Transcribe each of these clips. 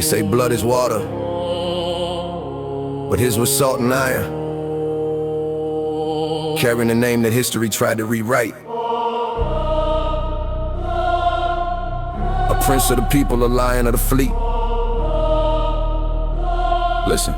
say blood is water, but his was salt and iron, carrying a name that history tried to rewrite. A prince of the people, a lion of the fleet. Listen.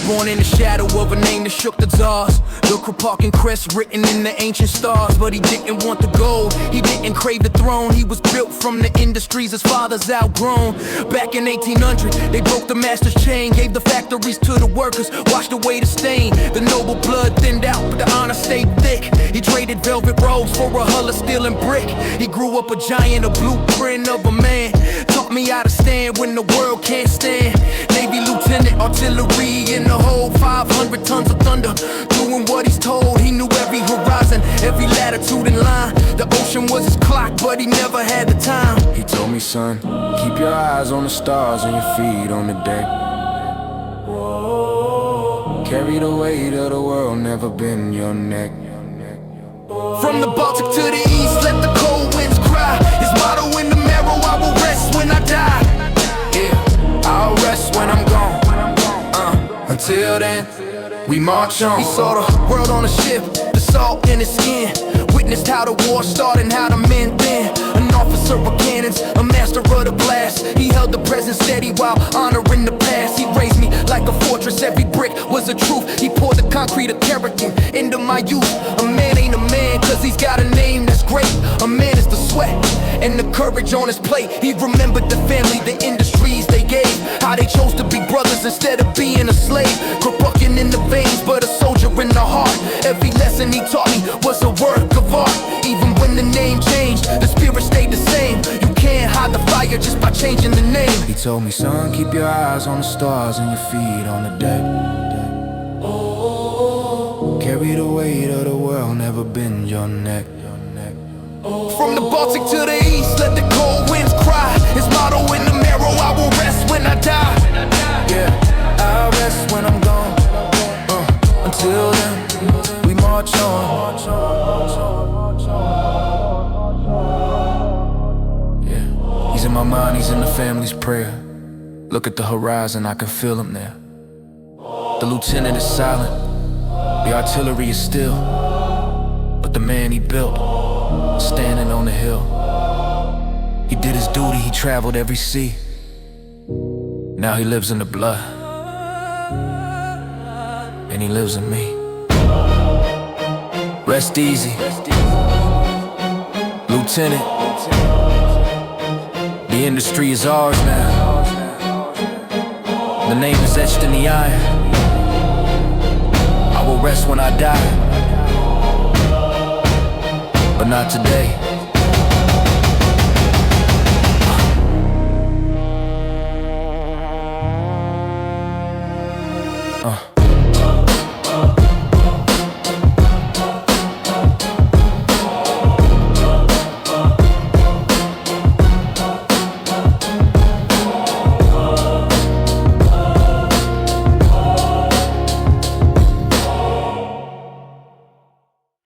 Born in the shadow of a name that shook the Czars. The Kropotkin crest written in the ancient stars. But he didn't want the gold, he didn't crave the throne. He was built from the industries his father's outgrown. Back in 1800, they broke the master's chain, gave the factories to the workers, washed away the stain. The noble blood thinned out, but the honor stayed thick. He traded velvet robes for a hull of steel and brick. He grew up a giant, a blueprint of a man. Taught me how to stand when the world can't stand. Navy lieutenant, artillery in the hold, 500 tons of thunder, doing what he's told. He knew every horizon, every latitude and line. The ocean was his clock, but he never had the time. He told me, son, keep your eyes on the stars and your feet on the deck. Carry the weight of the world, never bend your neck. From the Baltic to the east, let the cold winds cry. His motto in the marrow, I will rest when I die. Yeah, I'll rest when I'm gone. Until then, we march on. He saw the world on a ship, the salt in his skin. Witnessed how the war started and how the men thin. An officer of cannons, a master of the blast. He held the present steady while honoring the past. He raised me like a fortress, every brick was a truth. He poured the concrete of Cherokee into my youth. A man ain't a man cause he's got a name that's great. A man is the sweat and the courage on his plate. He remembered the family, the industries they gave, how they chose to be brothers instead of being a slave. Kropotkin in the veins, but a soldier in the heart. Every lesson he taught me was a work of art. Even when the name changed, the spirit stayed the same. You can't hide the fire just by changing the name. He told me, son, keep your eyes on the stars and your feet on the deck. Carry the weight of the world, never bend your neck. From the Baltic to the east, let the cold winds cry. His motto in the marrow, I will rest when I die. Yeah, I'll rest when I'm gone. Until then, we march on. Yeah, he's in my mind, he's in the family's prayer. Look at the horizon, I can feel him there. The lieutenant is silent, the artillery is still, but the man he built, standing on the hill. He did his duty, he traveled every sea. Now he lives in the blood, and he lives in me. Rest easy, Lieutenant. The industry is ours now. The name is etched in the iron. I will rest when I die, but not today.